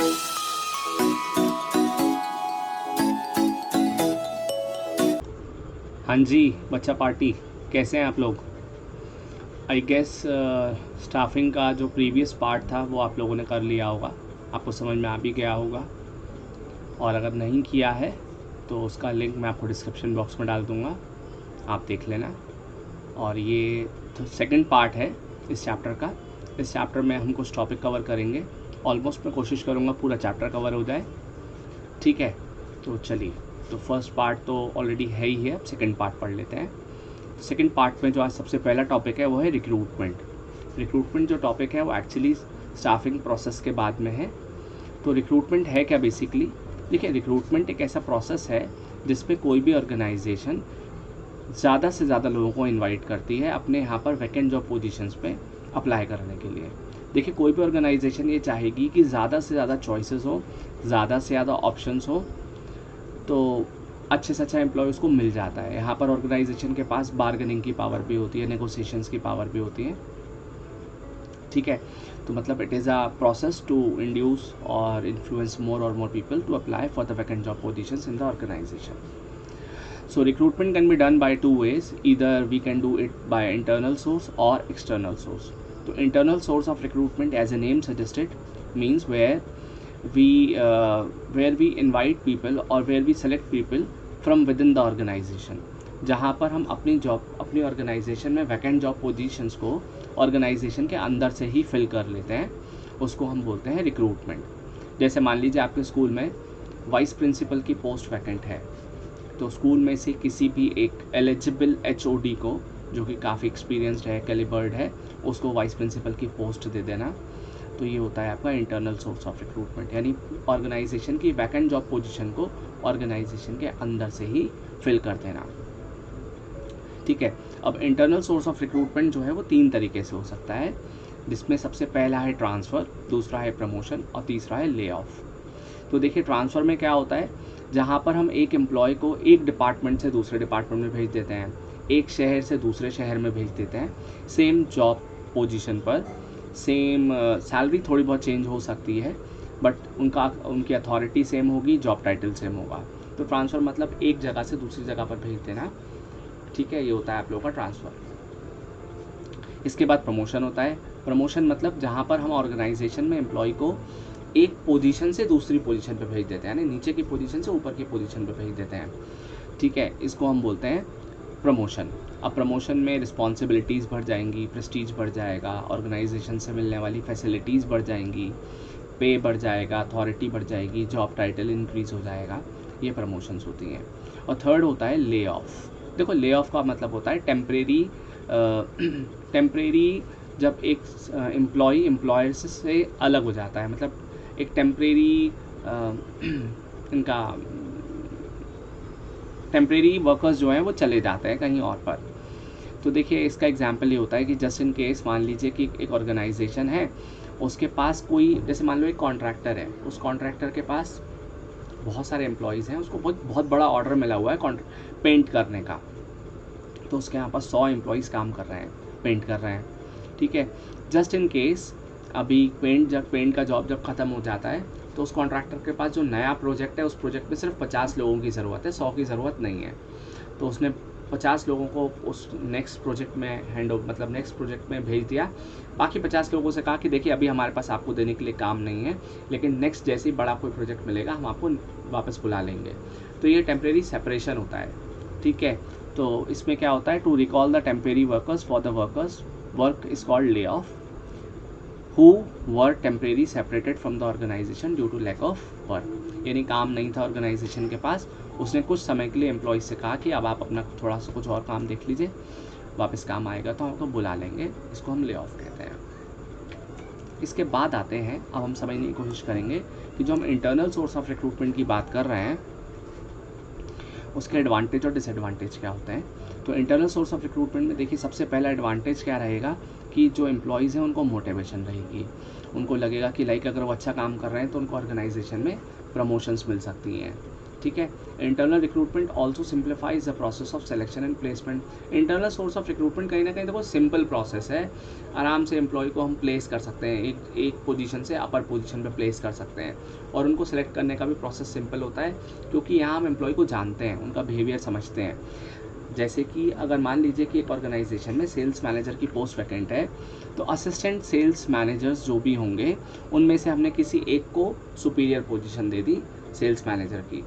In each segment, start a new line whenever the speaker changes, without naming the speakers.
हाँ जी बच्चा पार्टी, कैसे हैं आप लोग। आई गेस स्टाफिंग का जो प्रीवियस पार्ट था वो आप लोगों ने कर लिया होगा, आपको समझ में आ भी गया होगा। और अगर नहीं किया है तो उसका लिंक मैं आपको डिस्क्रिप्शन बॉक्स में डाल दूँगा, आप देख लेना। और ये तो सेकंड पार्ट है इस चैप्टर का। इस चैप्टर में हम कुछ टॉपिक कवर करेंगे। ऑलमोस्ट मैं कोशिश करूँगा पूरा चैप्टर कवर हो जाए, ठीक है। तो चलिए, तो फर्स्ट पार्ट तो ऑलरेडी है ही है, अब सेकंड पार्ट पढ़ लेते हैं। सेकंड पार्ट में जो आज सबसे पहला टॉपिक है वो है रिक्रूटमेंट। रिक्रूटमेंट जो टॉपिक है वो एक्चुअली स्टाफिंग प्रोसेस के बाद में है। तो रिक्रूटमेंट है क्या बेसिकली। देखिए, रिक्रूटमेंट एक ऐसा प्रोसेस है जिसमें कोई भी ऑर्गेनाइजेशन ज़्यादा से ज़्यादा लोगों को इनवाइट करती है अपने यहाँ पर वैकेंट जॉब पोजीशंस पे अप्लाई करने के लिए। देखिए, कोई भी ऑर्गेनाइजेशन ये चाहेगी कि ज़्यादा से ज़्यादा चॉइसेस हो, ज़्यादा से ज़्यादा ऑप्शंस हो, तो अच्छे से अच्छा एम्प्लॉय उसको मिल जाता है। यहाँ पर ऑर्गेनाइजेशन के पास बार्गेनिंग की पावर भी होती है, नेगोशिएशंस की पावर भी होती है, ठीक है। तो मतलब it is a process to induce और इन्फ्लुएंस मोर और more people to apply for the vacant job positions in the organisation. So recruitment can be done by two ways. Either we can do it by internal source or external source. So internal source of recruitment, as the name suggested, means where we invite people or where we select people from within the organization. जहाँ पर हम अपनी organisation में vacant job positions को organisation के अंदर से ही fill कर लेते हैं, उसको हम बोलते हैं रिक्रूटमेंट. जैसे मान लीजिए आपके स्कूल में वाइस प्रिंसिपल की पोस्ट वैकेंट है, तो स्कूल में से किसी भी एक एलिजिबल एचओडी को, जो कि काफ़ी एक्सपीरियंस्ड है, कैलिबर्ड है, उसको वाइस प्रिंसिपल की पोस्ट दे देना. तो ये होता है आपका इंटरनल सोर्स ऑफ रिक्रूटमेंट, यानी ऑर्गेनाइजेशन की वैकेंट जॉब पोजीशन को ऑर्गेनाइजेशन के अंदर से ही फिल कर देना, ठीक है. अब इंटरनल सोर्स ऑफ रिक्रूटमेंट जो है वो 3 तरीके से हो सकता है, जिसमें सबसे पहला है ट्रांसफ़र, दूसरा है प्रमोशन और तीसरा है ले ऑफ. तो देखिए, ट्रांसफ़र में क्या होता है, जहाँ पर हम एक एम्प्लॉय को एक डिपार्टमेंट से दूसरे डिपार्टमेंट में भेज देते हैं, एक शहर से दूसरे शहर में भेज देते हैं, सेम जॉब पोजीशन पर, सेम सैलरी थोड़ी बहुत चेंज हो सकती है, बट उनकी अथॉरिटी सेम होगी, जॉब टाइटल सेम होगा. तो ट्रांसफ़र मतलब एक जगह से दूसरी जगह पर भेज देना, ठीक है. ये होता है आप लोगों का ट्रांसफ़र. इसके बाद प्रमोशन होता है. प्रमोशन मतलब जहाँ पर हम ऑर्गेनाइजेशन में एम्प्लॉय को एक पोजीशन से दूसरी पोजीशन पे भेज देते हैं, यानी नीचे की पोजीशन से ऊपर की पोजीशन पे भेज देते हैं, ठीक है. इसको हम बोलते हैं प्रमोशन. अब प्रमोशन में रिस्पॉन्सिबिलिटीज़ बढ़ जाएंगी, प्रेस्टीज बढ़ जाएगा, ऑर्गेनाइजेशन से मिलने वाली फैसिलिटीज़ बढ़ जाएंगी, पे बढ़ जाएगा, अथॉरिटी बढ़ जाएगी, जॉब टाइटल इंक्रीज़ हो जाएगा. ये प्रमोशंस होती हैं. और थर्ड होता है ले ऑफ. देखो, ले ऑफ का मतलब होता है टेम्परेरी जब एक एम्प्लॉय एम्प्लॉयर से अलग हो जाता है, मतलब एक टेम्परेरी वर्कर्स जो हैं वो चले जाते हैं कहीं और पर. तो देखिए, इसका एग्जांपल ये होता है कि जस्ट इन केस मान लीजिए कि एक ऑर्गेनाइजेशन है, उसके पास कोई, जैसे मान लो एक कॉन्ट्रैक्टर है, उस कॉन्ट्रैक्टर के पास बहुत सारे एम्प्लॉयज़ हैं, उसको बहुत बड़ा ऑर्डर मिला हुआ है पेंट करने का. तो उसके यहाँ पर 100 एम्प्लॉयज़ काम कर रहे हैं, पेंट कर रहे हैं, ठीक है. जस्ट इन केस अभी पेंट का जॉब जब ख़त्म हो जाता है, तो उस कॉन्ट्रैक्टर के पास जो नया प्रोजेक्ट है, उस प्रोजेक्ट में सिर्फ 50 लोगों की ज़रूरत है, 100 की ज़रूरत नहीं है. तो उसने 50 लोगों को उस नेक्स्ट प्रोजेक्ट में भेज दिया. बाकी 50 लोगों से कहा कि देखिए, अभी हमारे पास आपको देने के लिए काम नहीं है, लेकिन नेक्स्ट जैसे ही बड़ा कोई प्रोजेक्ट मिलेगा हम आपको वापस बुला लेंगे. तो ये टेम्परेरी सेपरेशन होता है, ठीक है. तो इसमें क्या होता है, to recall the temporary workers for the workers work is called lay off, who were temporarily separated from the organization due to lack of work. यानी काम नहीं था ऑर्गेनाइजेशन के पास, उसने कुछ समय के लिए एम्प्लॉयज़ से कहा कि अब आप अपना थोड़ा सा कुछ और काम देख लीजिए, वापस काम आएगा तो हम आपको बुला लेंगे. इसको हम ले ऑफ कहते हैं. इसके बाद आते हैं, अब हम समझने की कोशिश करेंगे कि जो हम इंटरनल सोर्स ऑफ रिक्रूटमेंट की बात कर रहे हैं, उसके एडवांटेज और डिसएडवांटेज क्या होते हैं. तो इंटरनल सोर्स ऑफ रिक्रूटमेंट में देखिए, सबसे पहला एडवांटेज क्या रहेगा कि जो एम्प्लॉयज़ हैं उनको मोटिवेशन रहेगी, उनको लगेगा कि लाइक अगर वो अच्छा काम कर रहे हैं तो उनको ऑर्गेनाइजेशन में प्रमोशंस मिल सकती हैं, ठीक है। Internal recruitment also simplifies the process of selection and placement. Internal source of recruitment कहीं ना कहीं देखो सिंपल प्रोसेस है, आराम से एम्प्लॉय को हम प्लेस कर सकते हैं, एक पोजीशन से अपर पोजीशन पे प्लेस कर सकते हैं, और उनको सेलेक्ट करने का भी प्रोसेस सिंपल होता है, क्योंकि यहाँ हम एम्प्लॉय को जानते हैं, उनका बिहेवियर समझते हैं। जैसे कि अगर मान लीजिए कि एक ऑर्गेनाइजेशन में सेल्स मैनेजर की पोस्ट वैकेंट है, तो असिस्टेंट सेल्स मैनेजर्स जो भी होंगे उनमें से हमने किसी एक को सुपीरियर पोजीशन दे दी सेल्स मैनेजर की,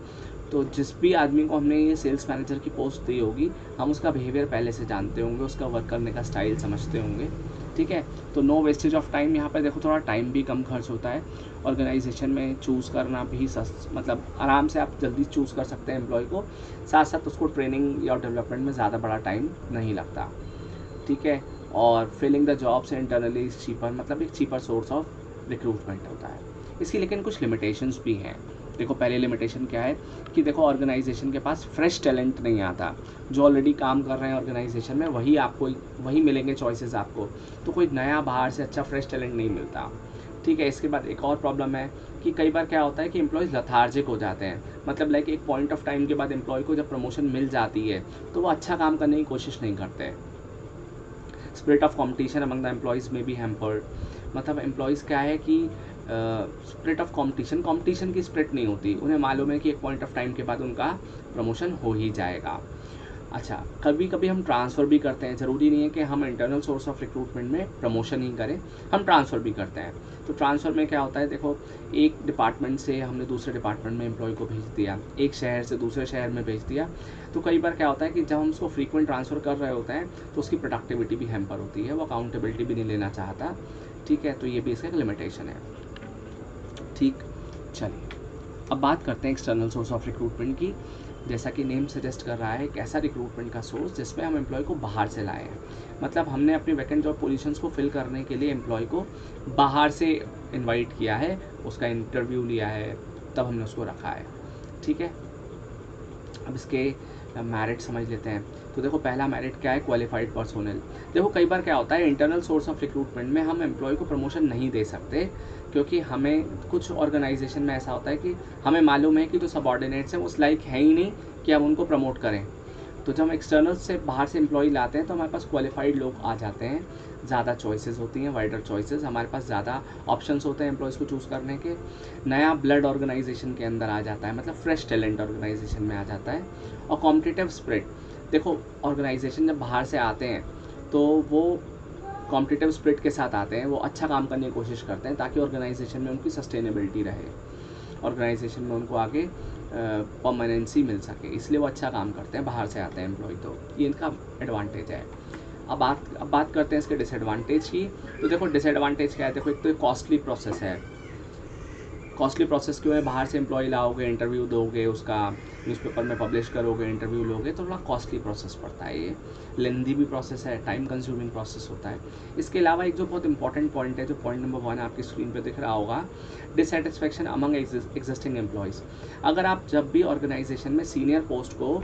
तो जिस भी आदमी को हमने ये सेल्स मैनेजर की पोस्ट दी होगी, हम उसका बिहेवियर पहले से जानते होंगे, उसका वर्क करने का स्टाइल समझते होंगे, ठीक है। तो नो वेस्टेज ऑफ टाइम, यहाँ पर देखो थोड़ा टाइम भी कम खर्च होता है, ऑर्गेनाइजेशन में चूज़ करना भी मतलब आराम से आप जल्दी चूज़ कर सकते हैं एम्प्लॉय को, साथ साथ उसको ट्रेनिंग या डेवलपमेंट में ज़्यादा बड़ा टाइम नहीं लगता, ठीक है। और filling the jobs internally cheaper, मतलब एक चीपर सोर्स ऑफ रिक्रूटमेंट होता है। इसकी लेकिन कुछ लिमिटेशंस भी हैं। देखो पहले लिमिटेशन क्या है कि देखो ऑर्गेनाइजेशन के पास फ्रेश टैलेंट नहीं आता, जो ऑलरेडी काम कर रहे हैं ऑर्गेनाइजेशन में वही मिलेंगे चॉइसेस आपको, तो कोई नया बाहर से अच्छा फ्रेश टैलेंट नहीं मिलता, ठीक है। इसके बाद एक और प्रॉब्लम है कि कई बार क्या होता है कि एम्प्लॉयज़ लथार्जिक हो जाते हैं, मतलब लाइक एक पॉइंट ऑफ टाइम के बाद एम्प्लॉय को जब प्रमोशन मिल जाती है तो वो अच्छा काम करने की कोशिश नहीं करते। Spirit of competition among the employees में भी हैम्पर्ड, मतलब एम्प्लॉयज़ क्या है कि स्पिरिट ऑफ कॉम्पिटिशन की स्पिरिट नहीं होती, उन्हें मालूम है कि एक पॉइंट ऑफ टाइम के बाद उनका प्रमोशन हो ही जाएगा। अच्छा, कभी कभी हम ट्रांसफ़र भी करते हैं, ज़रूरी नहीं है कि हम इंटरनल सोर्स ऑफ रिक्रूटमेंट में प्रमोशन ही करें, हम ट्रांसफ़र भी करते हैं। तो ट्रांसफ़र में क्या होता है, देखो एक डिपार्टमेंट से हमने दूसरे डिपार्टमेंट में एम्प्लॉय को भेज दिया, एक शहर से दूसरे शहर में भेज दिया, तो कई बार क्या होता है कि जब हम उसको फ्रीक्वेंट ट्रांसफ़र कर रहे होते हैं तो उसकी प्रोडक्टिविटी भी हैम्पर होती है, वो अकाउंटेबिलिटी भी नहीं लेना चाहता, ठीक है। तो ये भी इसका एक लिमिटेशन है, ठीक। चलिए अब बात करते हैं एक्सटर्नल सोर्स ऑफ रिक्रूटमेंट की। जैसा कि नेम सजेस्ट कर रहा है, एक ऐसा रिक्रूटमेंट का सोर्स जिसमें हम एम्प्लॉय को बाहर से लाए हैं, मतलब हमने अपनी वैकेंट जॉब पोजीशंस को फिल करने के लिए एम्प्लॉय को बाहर से इनवाइट किया है, उसका इंटरव्यू लिया है, तब हमने उसको रखा है, ठीक है। अब इसके मेरिट समझ लेते हैं। तो देखो पहला मेरिट क्या है, क्वालिफाइड पर्सोनल। देखो कई बार क्या होता है इंटरनल सोर्स ऑफ रिक्रूटमेंट में हम एम्प्लॉय को प्रमोशन नहीं दे सकते, क्योंकि हमें कुछ ऑर्गेनाइजेशन में ऐसा होता है कि हमें मालूम है कि जो सबऑर्डिनेट्स हैं उस लाइक है ही नहीं कि हम उनको प्रमोट करें। तो जब हम एक्सटर्नल से बाहर से एम्प्लॉय लाते हैं तो हमारे पास क्वालिफाइड लोग आ जाते हैं, ज़्यादा चॉइसेस होती हैं, वाइडर चॉइसेस, हमारे पास ज़्यादा ऑप्शंस होते हैं एम्प्लॉयज़ को चूज़ करने के, नया ब्लड ऑर्गेनाइजेशन के अंदर आ जाता है, मतलब फ्रेश टैलेंट ऑर्गेनाइजेशन में आ जाता है। और कॉम्पिटिटिव स्पिरिट, देखो ऑर्गेनाइजेशन जब बाहर से आते हैं तो वो कॉम्पिटिटिव स्पिरिट के साथ आते हैं, वो अच्छा काम करने की कोशिश करते हैं ताकि ऑर्गेनाइजेशन में उनकी सस्टेनेबिलिटी रहे, ऑर्गेनाइजेशन में उनको आगे परमानेंसी मिल सके, इसलिए वो अच्छा काम करते हैं, बाहर से आते हैं एम्प्लॉय, तो ये इनका एडवांटेज है। अब बात करते हैं इसके डिसएडवांटेज की। तो देखो डिसएडवांटेज क्या है, देखो एक तो कॉस्टली प्रोसेस है। कॉस्टली प्रोसेस क्यों है, बाहर से एम्प्लॉय लाओगे, इंटरव्यू दोगे, उसका न्यूज़पेपर में पब्लिश करोगे, इंटरव्यू लोगे, तो थोड़ा कॉस्टली प्रोसेस पड़ता है, ये लेंदी भी प्रोसेस है, टाइम कंज्यूमिंग प्रोसेस होता है। इसके अलावा एक जो बहुत इंपॉर्टेंट पॉइंट है, जो पॉइंट नंबर 1 आपकी स्क्रीन पे दिख रहा होगा, डिससेटिस्फैक्शन अमंग एग्जिस्टिंग एम्प्लॉयज़। अगर आप जब भी ऑर्गेनाइजेशन में सीनियर पोस्ट को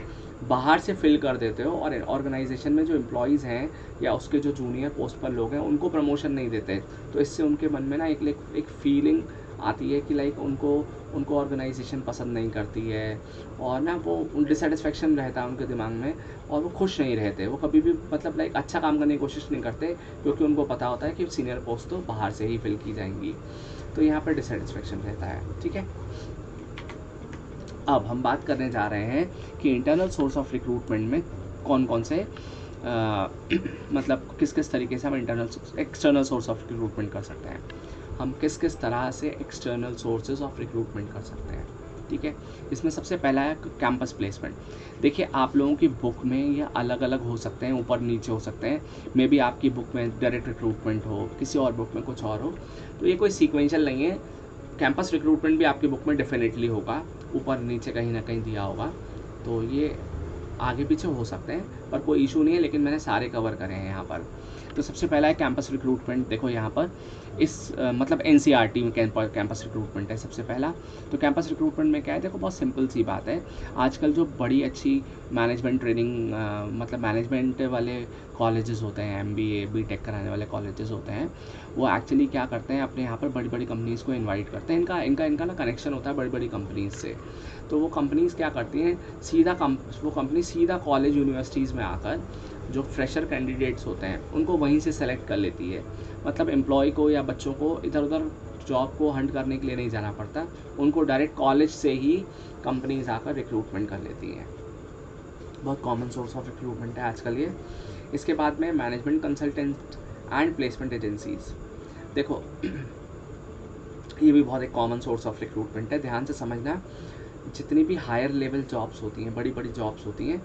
बाहर से फिल कर देते हो और ऑर्गेनाइजेशन में जो एम्प्लॉयज़ हैं या उसके जो जूनियर पोस्ट पर लोग हैं उनको प्रमोशन नहीं देते, तो इससे उनके मन में ना एक फीलिंग आती है कि लाइक उनको ऑर्गेनाइजेशन पसंद नहीं करती है, और ना वो डिससेटिस्फैक्शन रहता है उनके दिमाग में, और वो खुश नहीं रहते, वो कभी भी मतलब लाइक अच्छा काम करने की कोशिश नहीं करते, क्योंकि उनको पता होता है कि सीनियर पोस्ट तो बाहर से ही फिल की जाएंगी, तो यहाँ पर डिससेटिस्फैक्शन रहता है, ठीक है। अब हम बात करने जा रहे हैं कि इंटरनल सोर्स ऑफ रिक्रूटमेंट में कौन कौन से मतलब किस किस तरीके से हम एक्सटर्नल सोर्स ऑफ रिक्रूटमेंट कर सकते हैं, हम किस किस तरह से एक्सटर्नल सोर्सेज ऑफ रिक्रूटमेंट कर सकते हैं, ठीक है। इसमें सबसे पहला है कैंपस प्लेसमेंट। देखिए आप लोगों की बुक में ये अलग अलग हो सकते हैं, ऊपर नीचे हो सकते हैं, मे बी आपकी बुक में डायरेक्ट रिक्रूटमेंट हो, किसी और बुक में कुछ और हो, तो ये कोई सीक्वेंशियल नहीं है। कैंपस रिक्रूटमेंट भी आपकी बुक में डेफिनेटली होगा, ऊपर नीचे कहीं ना कहीं दिया होगा, तो ये आगे पीछे हो सकते हैं पर कोई इशू नहीं है, लेकिन मैंने सारे कवर करे हैं यहाँ पर। तो सबसे पहला है कैंपस रिक्रूटमेंट। देखो यहाँ पर इस मतलब एनसीईआरटी में कैंपस रिक्रूटमेंट है सबसे पहला। तो कैंपस रिक्रूटमेंट में क्या है, देखो बहुत सिंपल सी बात है। आजकल जो बड़ी अच्छी मैनेजमेंट ट्रेनिंग मतलब मैनेजमेंट वाले कॉलेजेस होते हैं, MBA BTech कराने वाले कॉलेजेस होते हैं, वो एक्चुअली क्या करते हैं, अपने यहाँ पर बड़ी बड़ी कंपनीज़ को इनवाइट करते हैं। इनका ना कनेक्शन होता है बड़ी बड़ी कंपनीज़ से। तो वो कंपनीज़ क्या करती हैं, वो कंपनी सीधा कॉलेज यूनिवर्सिटीज़ में आकर जो फ्रेशर कैंडिडेट्स होते हैं उनको वहीं से सेलेक्ट कर लेती है। मतलब एम्प्लॉय को या बच्चों को इधर उधर जॉब को हंट करने के लिए नहीं जाना पड़ता, उनको डायरेक्ट कॉलेज से ही कंपनीज आकर रिक्रूटमेंट कर लेती हैं। बहुत कॉमन सोर्स ऑफ रिक्रूटमेंट है आजकल ये। इसके बाद में management consultant and placement agencies. देखो ये भी बहुत एक कॉमन सोर्स ऑफ रिक्रूटमेंट है। ध्यान से समझना, जितनी भी हायर लेवल जॉब्स होती हैं, बड़ी बड़ी जॉब्स होती हैं,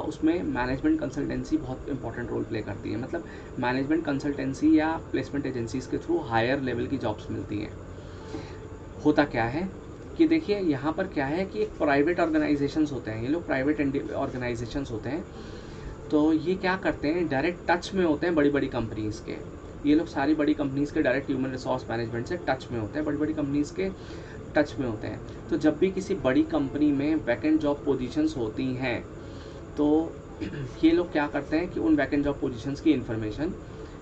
उसमें मैनेजमेंट कंसल्टेंसी बहुत इंपॉर्टेंट रोल प्ले करती है। मतलब मैनेजमेंट कंसल्टेंसी या प्लेसमेंट एजेंसीज के थ्रू हायर लेवल की जॉब्स मिलती हैं। होता क्या है कि देखिए यहाँ पर क्या है कि एक प्राइवेट ऑर्गेनाइजेशंस होते हैं, ये लोग प्राइवेट ऑर्गेनाइजेशंस होते हैं। तो ये क्या करते हैं, डायरेक्ट टच में होते हैं बड़ी बड़ी कंपनीज़ के। ये लोग सारी बड़ी कंपनीज़ के डायरेक्ट ह्यूमन रिसोर्स मैनेजमेंट से टच में होते हैं, बड़ी बड़ी कंपनीज़ के टच में होते हैं। तो जब भी किसी बड़ी कंपनी में वैकेंट जॉब पोजीशंस होती हैं, तो ये लोग क्या करते हैं कि उन वैकेंट जॉब पोजीशंस की इन्फॉर्मेशन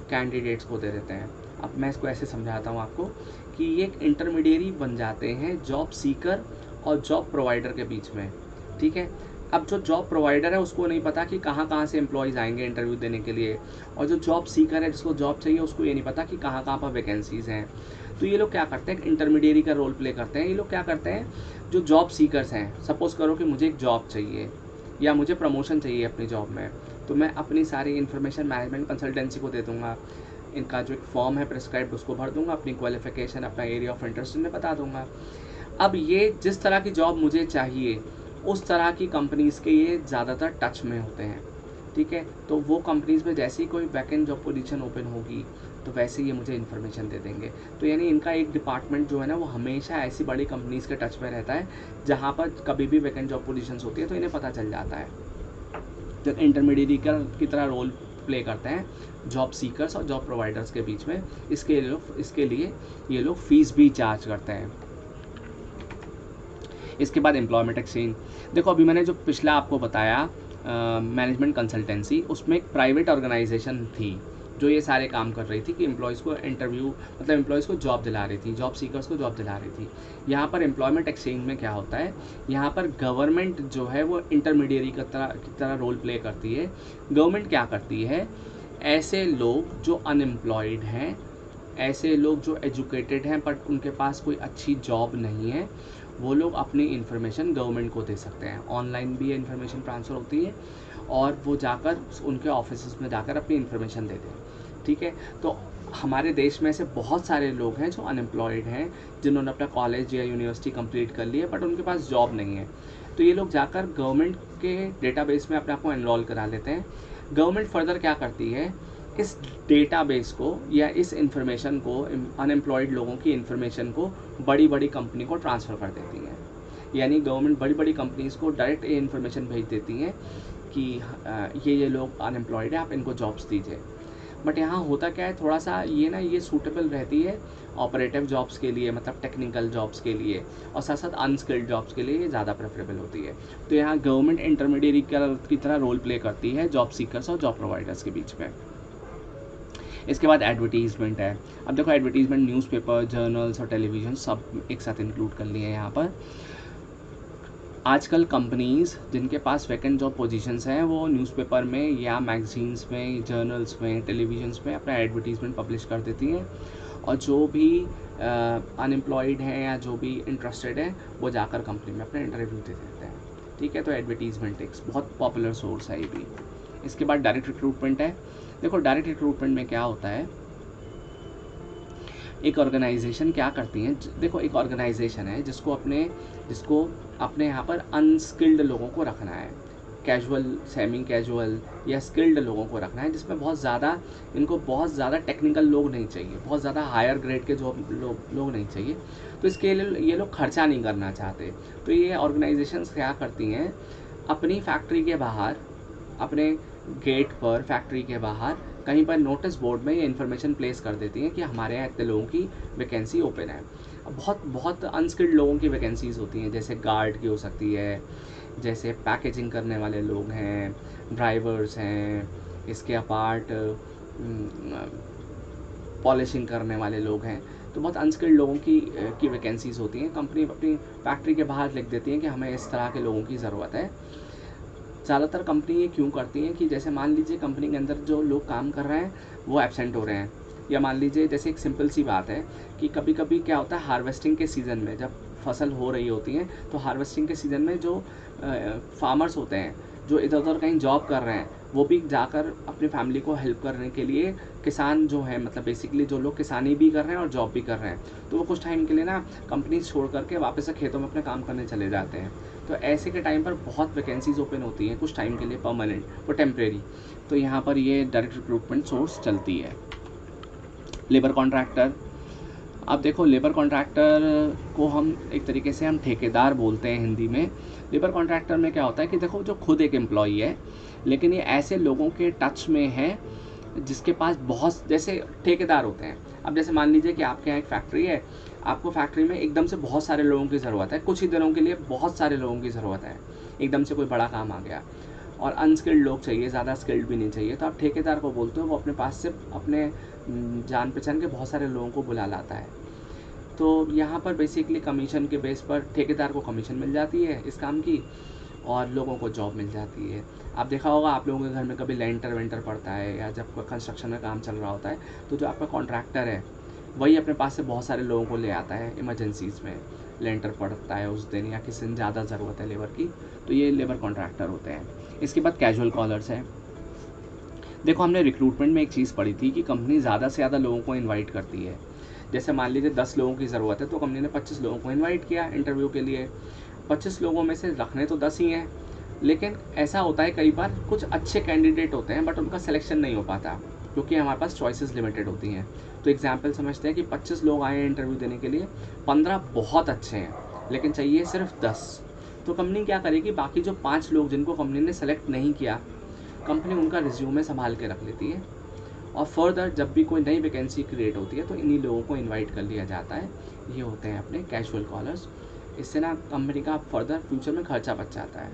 कैंडिडेट्स को दे देते हैं। अब मैं इसको ऐसे समझाता हूँ आपको कि ये एक इंटरमीडिएरी बन जाते हैं जॉब सीकर और जॉब प्रोवाइडर के बीच में। ठीक है, अब जो जॉब प्रोवाइडर है उसको नहीं पता कि कहाँ कहाँ से एम्प्लॉयज़ आएंगे इंटरव्यू देने के लिए, और जो जॉब सीकर है जिसको जॉब चाहिए उसको ये नहीं पता कि कहाँ कहाँ पर वैकेंसीज़ हैं। तो ये लोग क्या करते हैं, इंटरमीडिएरी का रोल प्ले करते हैं। ये लोग क्या करते हैं, जो जॉब सीकर्स हैं, सपोज़ करो कि मुझे एक जॉब चाहिए या मुझे प्रमोशन चाहिए अपनी जॉब में, तो मैं अपनी सारी इन्फॉर्मेशन मैनेजमेंट कंसल्टेंसी को दे दूँगा। इनका जो एक फॉर्म है प्रिस्क्राइब्ड उसको भर दूँगा, अपनी क्वालिफिकेशन, अपना एरिया ऑफ इंटरेस्ट इन्हें बता दूँगा। अब ये जिस तरह की जॉब मुझे चाहिए उस तरह की कंपनीज़ के ये ज़्यादातर टच में होते हैं। ठीक है, तो वो कंपनीज़ में जैसे ही कोई वैकेंट जॉब पोजीशन ओपन होगी तो वैसे ये मुझे इन्फॉर्मेशन दे देंगे। तो यानी इनका एक डिपार्टमेंट जो है ना, वो हमेशा ऐसी बड़ी कंपनीज़ के टच में रहता है जहाँ पर कभी भी वैकेंट जॉब पोजीशंस होती है तो इन्हें पता चल जाता है। जो इंटरमीडिएरी की तरह रोल प्ले करते हैं जॉब सीकर्स और जॉब प्रोवाइडर्स के बीच में। इसके लिए ये लोग फ़ीस भी चार्ज करते हैं। इसके बाद एम्प्लॉयमेंट एक्सचेंज। देखो अभी मैंने जो पिछला आपको बताया मैनेजमेंट कंसल्टेंसी, उसमें एक प्राइवेट ऑर्गेनाइजेशन थी जो ये सारे काम कर रही थी कि एम्प्लॉयज़ को एम्प्लॉयज़ को जॉब दिला रही थी, जॉब सीकर्स को जॉब दिला रही थी। यहाँ पर एम्प्लॉयमेंट एक्सचेंज में क्या होता है, यहाँ पर गवर्नमेंट जो है वो इंटरमीडिएरी की तरह रोल प्ले करती है। गवर्नमेंट क्या करती है, ऐसे लोग जो अनएम्प्लॉयड हैं, ऐसे लोग जो एजुकेटेड हैं बट उनके पास कोई अच्छी जॉब नहीं है, वो लोग अपनी इन्फॉर्मेशन गवर्नमेंट को दे सकते हैं। ऑनलाइन भी इन्फॉर्मेशन ट्रांसफ़र होती है और वो जाकर उनके ऑफिस में जाकर अपनी इन्फॉर्मेशन देते हैं। ठीक है, तो हमारे देश में ऐसे बहुत सारे लोग हैं जो अनएम्प्लॉयड हैं, जिन्होंने अपना कॉलेज या यूनिवर्सिटी कंप्लीट कर लिया बट उनके पास जॉब नहीं है। तो ये लोग जाकर गवर्नमेंट के डेटाबेस में अपने आप को एनरोल करा लेते हैं। गवर्नमेंट फर्दर क्या करती है, इस डेटाबेस को या इस इंफॉर्मेशन को, अनएम्प्लॉयड लोगों की इंफॉर्मेशन को बड़ी बड़ी कंपनी को ट्रांसफ़र कर देती है। यानी गवर्नमेंट बड़ी बड़ी कंपनीज़ को डायरेक्ट ये इन्फॉर्मेशन भेज देती हैं कि ये लोग अनएम्प्लॉयड है, आप इनको जॉब्स दीजिए। बट यहाँ होता क्या है, थोड़ा सा ये सूटेबल रहती है ऑपरेटिव जॉब्स के लिए, मतलब टेक्निकल जॉब्स के लिए, और साथ साथ अनस्किल्ड जॉब्स के लिए ये ज़्यादा प्रेफरेबल होती है। तो यहाँ गवर्नमेंट इंटरमीडिएरी की तरह रोल प्ले करती है जॉब सीकर्स और जॉब प्रोवाइडर्स के बीच में। इसके बाद एडवर्टीज़मेंट है। अब देखो एडवर्टीज़मेंट न्यूज़पेपर, जर्नल्स और टेलीविज़न सब एक साथ इंक्लूड कर लिए हैं यहाँ पर। आजकल कंपनीज़ जिनके पास वैकेंट जॉब पोजीशंस हैं वो न्यूज़पेपर में या मैगजीन्स में, जर्नल्स में, टेलीविजन्स में अपना एडवर्टीज़मेंट पब्लिश कर देती हैं, और जो भी अनएम्प्लॉयड हैं या जो भी इंटरेस्टेड हैं वो जाकर कंपनी में अपना इंटरव्यू दे देते हैं। ठीक है, तो एडवर्टीज़मेंट एक बहुत पॉपुलर सोर्स है ये भी। इसके बाद डायरेक्ट रिक्रूटमेंट है। देखो डायरेक्ट रिक्रूटमेंट में क्या होता है, एक ऑर्गेनाइजेशन क्या करती है, देखो एक ऑर्गेनाइजेशन है जिसको अपने यहाँ पर अनस्किल्ड लोगों को रखना है, कैजुअल, सेमी कैजुअल या स्किल्ड लोगों को रखना है, जिसमें इनको बहुत ज़्यादा टेक्निकल लोग नहीं चाहिए, बहुत ज़्यादा हायर ग्रेड के जो लोग नहीं चाहिए। तो इसके लिए ये लोग खर्चा नहीं करना चाहते। तो ये ऑर्गेनाइजेशंस क्या करती हैं, अपनी फैक्ट्री के बाहर, अपने गेट पर फैक्ट्री के बाहर कहीं पर नोटिस बोर्ड में ये इन्फॉर्मेशन प्लेस कर देती हैं कि हमारे यहाँ इतने लोगों की वैकेंसी ओपन है। बहुत बहुत अनस्किल्ड लोगों की वैकेंसीज़ होती हैं, जैसे गार्ड की हो सकती है, जैसे पैकेजिंग करने वाले लोग हैं, ड्राइवर्स हैं, इसके अपार्ट पॉलिशिंग करने वाले लोग हैं। तो बहुत अनस्किल्ड लोगों की वैकेंसीज़ होती हैं। कंपनी अपनी फैक्ट्री के बाहर लिख देती हैं कि हमें इस तरह के लोगों की ज़रूरत है। ज़्यादातर कंपनी ये क्यों करती हैं कि जैसे मान लीजिए कंपनी के अंदर जो लोग काम कर रहे हैं वो एब्सेंट हो रहे हैं, या मान लीजिए जैसे एक सिंपल सी बात है कि कभी कभी क्या होता है, हार्वेस्टिंग के सीज़न में जब फसल हो रही होती है तो हार्वेस्टिंग के सीज़न में जो फार्मर्स होते हैं जो इधर उधर कहीं जॉब कर रहे हैं, वो भी जाकर अपनी फैमिली को हेल्प करने के लिए, किसान जो है मतलब बेसिकली जो लोग किसानी भी कर रहे हैं और जॉब भी कर रहे हैं, तो वो कुछ टाइम के लिए ना कंपनीज छोड़ करके वापस से खेतों में अपने काम करने चले जाते हैं। तो ऐसे के टाइम पर बहुत वैकेंसीज ओपन होती हैं कुछ टाइम के लिए, परमानेंट वो टेम्प्रेरी। तो यहाँ पर ये डायरेक्ट रिक्रूटमेंट सोर्स चलती है। लेबर कॉन्ट्रैक्टर, अब देखो लेबर कॉन्ट्रैक्टर को हम एक तरीके से हम ठेकेदार बोलते हैं हिंदी में। लेबर कॉन्ट्रैक्टर में क्या होता है कि देखो जो खुद एक एम्प्लॉई है, लेकिन ये ऐसे लोगों के टच में है जिसके पास बहुत, जैसे ठेकेदार होते हैं। अब जैसे मान लीजिए कि आपके यहाँ एक फैक्ट्री है, आपको फैक्ट्री में एकदम से बहुत सारे लोगों की ज़रूरत है, कुछ ही दिनों के लिए बहुत सारे लोगों की ज़रूरत है, एकदम से कोई बड़ा काम आ गया और अनस्किल्ड लोग चाहिए, ज़्यादा स्किल्ड भी नहीं चाहिए, तो आप ठेकेदार को बोलते हो, वो अपने पास से अपने जान पहचान के बहुत सारे लोगों को बुला लाता है। तो यहाँ पर बेसिकली कमीशन के बेस पर ठेकेदार को कमीशन मिल जाती है इस काम की और लोगों को जॉब मिल जाती है। आप देखा होगा आप लोगों के घर में कभी लेंटर वेंटर पड़ता है या जब कंस्ट्रक्शन में काम चल रहा होता है, तो जो आपका कॉन्ट्रैक्टर है वही अपने पास से बहुत सारे लोगों को ले आता है इमरजेंसीज़ में, लेंटर पड़ता है उस दिन या किसी दिन ज़्यादा ज़रूरत है लेबर की, तो ये लेबर कॉन्ट्रैक्टर होते हैं। इसके बाद कैजुअल कॉलर्स हैं। देखो हमने रिक्रूटमेंट में एक चीज़ पढ़ी थी कि कंपनी ज़्यादा से ज़्यादा लोगों को इन्वाइट करती है। जैसे मान लीजिए 10 लोगों की ज़रूरत है तो कंपनी ने 25 लोगों को इन्वाइट किया इंटरव्यू के लिए। 25 लोगों में से रखने तो 10 ही हैं, लेकिन ऐसा होता है कई बार कुछ अच्छे कैंडिडेट होते हैं बट उनका सिलेक्शन नहीं हो पाता क्योंकि हमारे पास चॉइसेस लिमिटेड होती हैं। तो एग्जाम्पल समझते हैं कि 25 लोग आए हैं इंटरव्यू देने के लिए, 15 बहुत अच्छे हैं लेकिन चाहिए सिर्फ 10। तो कंपनी क्या करेगी, बाकी जो 5 लोग जिनको कंपनी ने सेलेक्ट नहीं किया, कंपनी उनका रिज्यूमे संभाल के रख लेती है और फर्दर जब भी कोई नई वैकेंसी क्रिएट होती है तो इन्हीं लोगों को इनवाइट कर लिया जाता है। ये होते हैं अपने कैजुअल कॉलर्स। इससे ना कंपनी का फर्दर फ्यूचर में खर्चा बच जाता है।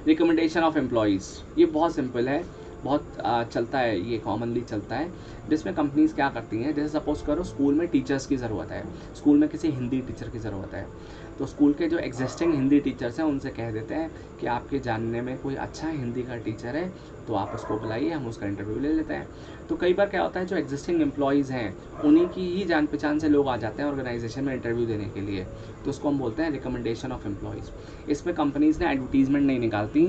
रिकमेंडेशन ऑफ एम्प्लॉयज़, ये बहुत सिंपल है, बहुत चलता है, ये कॉमनली चलता है, जिसमें कंपनीज क्या करती हैं, जैसे सपोज करो स्कूल में टीचर्स की ज़रूरत है, स्कूल में किसी हिंदी टीचर की ज़रूरत है, तो स्कूल के जो एग्जिस्टिंग हिंदी टीचर्स हैं उनसे कह देते हैं कि आपके जानने में कोई अच्छा हिंदी का टीचर है तो आप उसको बुलाइए, हम उसका इंटरव्यू ले लेते हैं। तो कई बार क्या होता है, जो एग्जिस्टिंग एम्प्लॉयज़ हैं उन्हीं की ही जान पहचान से लोग आ जाते हैं ऑर्गेनाइजेशन में इंटरव्यू देने के लिए, तो उसको हम बोलते हैं रिकमेंडेशन ऑफ एम्प्लॉयज़। इसमें कंपनीज़ ने एडवर्टीजमेंट नहीं निकालती,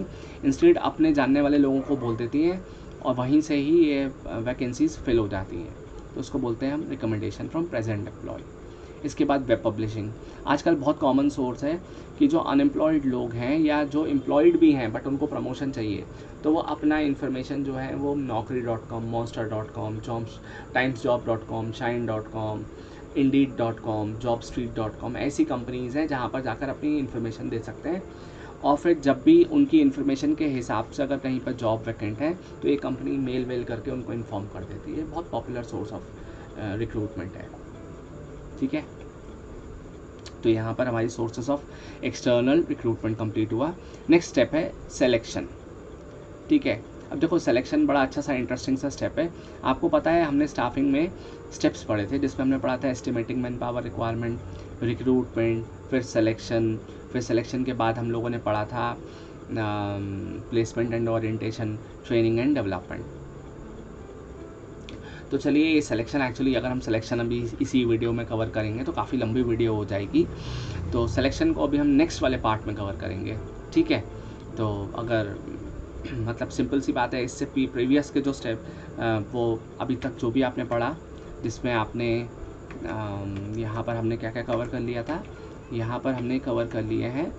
इंस्टेड अपने जानने वाले लोगों को बोल देती हैं और वहीं से ही ये वैकेंसीज़ फिल हो जाती हैं, तो उसको बोलते हैं हम रिकमेंडेशन फ्रॉम प्रेजेंट एम्प्लॉय। इसके बाद वेब पब्लिशिंग, आजकल बहुत कॉमन सोर्स है कि जो अनएम्प्लॉयड लोग हैं या जो एम्प्लॉयड भी हैं बट उनको प्रमोशन चाहिए, तो वो अपना इन्फॉर्मेशन जो है वो naukri.com, monster.com, timesjob.com, shine.com, indeed.com, jobstreet.com ऐसी कंपनीज़ हैं जहाँ पर जाकर अपनी इन्फॉर्मेशन दे सकते हैं। और फिर जब भी उनकी इन्फॉर्मेशन के हिसाब से अगर कहीं पर जॉब वैकेंट है तो ये कंपनी मेल वेल करके उनको इन्फॉर्म कर देती है। बहुत पॉपुलर सोर्स ऑफ रिक्रूटमेंट है, ठीक है। तो यहाँ पर हमारी sources of external recruitment complete हुआ। नेक्स्ट स्टेप है सिलेक्शन, ठीक है। अब देखो सिलेक्शन बड़ा अच्छा सा इंटरेस्टिंग सा स्टेप है। आपको पता है हमने स्टाफिंग में स्टेप्स पढ़े थे जिसमें हमने पढ़ा था estimating man power requirement, recruitment, फिर सिलेक्शन के बाद हम लोगों ने पढ़ा था placement and orientation, training and development. तो चलिए ये सिलेक्शन, एक्चुअली अगर हम सिलेक्शन अभी इसी वीडियो में कवर करेंगे तो काफ़ी लंबी वीडियो हो जाएगी, तो सिलेक्शन को अभी हम नेक्स्ट वाले पार्ट में कवर करेंगे, ठीक है। तो अगर मतलब सिंपल सी बात है, इससे प्रीवियस के जो स्टेप वो अभी तक जो भी आपने पढ़ा, जिसमें आपने यहाँ पर हमने क्या क्या कवर कर लिया था, यहाँ पर हमने कवर कर लिए हैं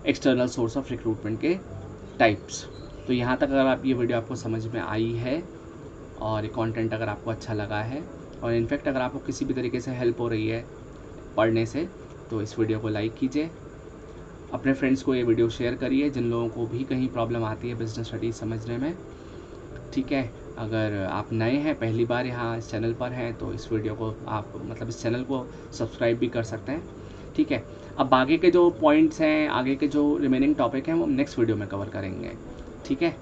एक्सटर्नल सोर्स ऑफ रिक्रूटमेंट के टाइप्स। तो यहाँ तक अगर आप ये वीडियो आपको समझ में आई है और ये कंटेंट अगर आपको अच्छा लगा है और इनफैक्ट अगर आपको किसी भी तरीके से हेल्प हो रही है पढ़ने से, तो इस वीडियो को लाइक कीजिए अपने फ्रेंड्स को ये वीडियो शेयर करिए जिन लोगों को भी कहीं प्रॉब्लम आती है बिजनेस स्टडीज़ समझने में, ठीक है। अगर आप नए हैं, पहली बार यहाँ इस चैनल पर हैं, तो इस वीडियो को आप मतलब इस चैनल को सब्सक्राइब भी कर सकते हैं, ठीक है। अब आगे के जो पॉइंट्स हैं, आगे के जो रिमेनिंग टॉपिक हैं, वो हम नेक्स्ट वीडियो में कवर करेंगे, ठीक है।